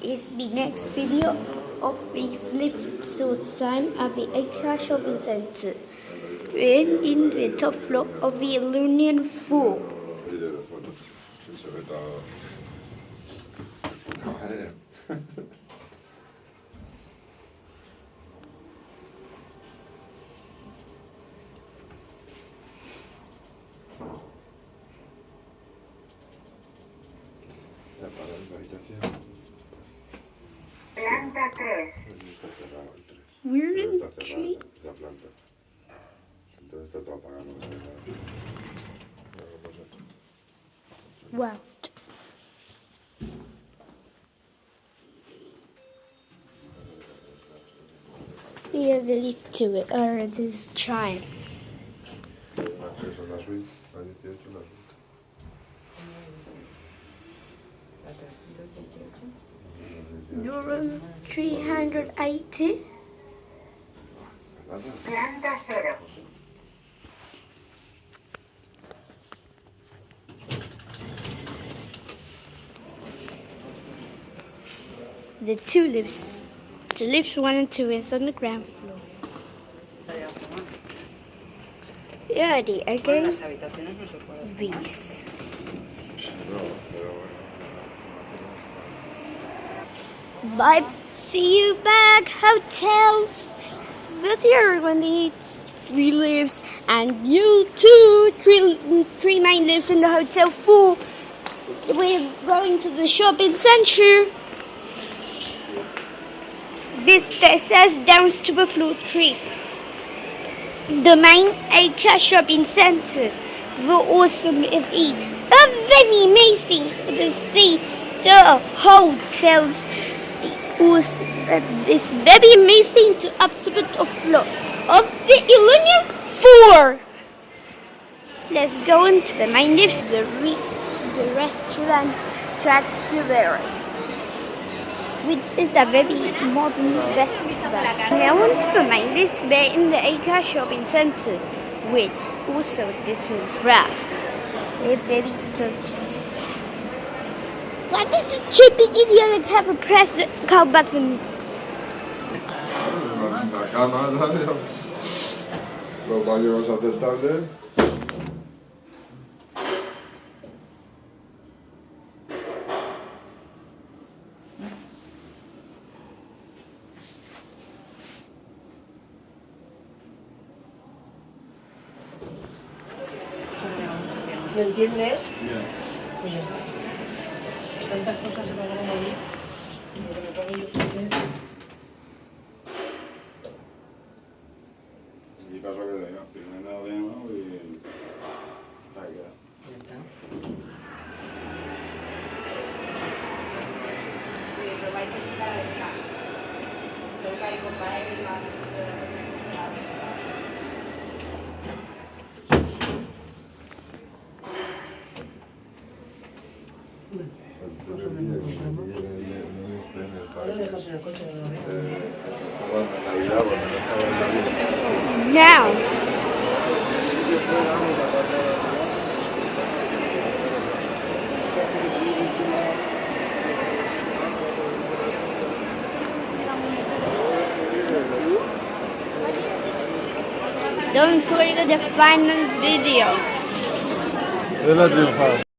is the next video of this lift short time at the Aqua shopping centre. We're in the top floor of the Union 4. Planta 3. We're in 3. La planta. Entonces está todo apagado. Wow. We have the lift to it, or it is trying. Eso es la suite. La 18 la suite. Your room 380. Planta 0. The two lifts. The lifts 1 and 2 is on the ground floor. Yeah, the again. These. Bye. See you back. Hotels. With your one needs 3 lifts, and you too. Three main lifts in the hotel 4. We're going to the shopping center. This says down to the floor 3. The main Aqua shopping center. The awesome is very amazing to see the hotels. It's very amazing to up to the top floor of the Union 4. Let's go into the main lift. The restaurant Trastevere, which is a very modern restaurant. Now onto the main lift. We're in the Aqua shopping center, which also this crowd. We're very touched. What is a stupid idiot that haven't pressed the call button? La cama, los baños aceptables. ¿Me entiendes? Bien. Pues ya está. Tantas cosas se van a morir. Lo que me pongo yo frente. Y paso que tenga. Primero de nuevo y... Ahí queda. Ya está. Sí, pero hay que quitar la ventana. Tengo que ir con para ir más. Ahora dejas en el coche de la vida. Bueno, en Navidad, cuando no estaba en Navidad. Now, don't forget the final video. Es la triunfada.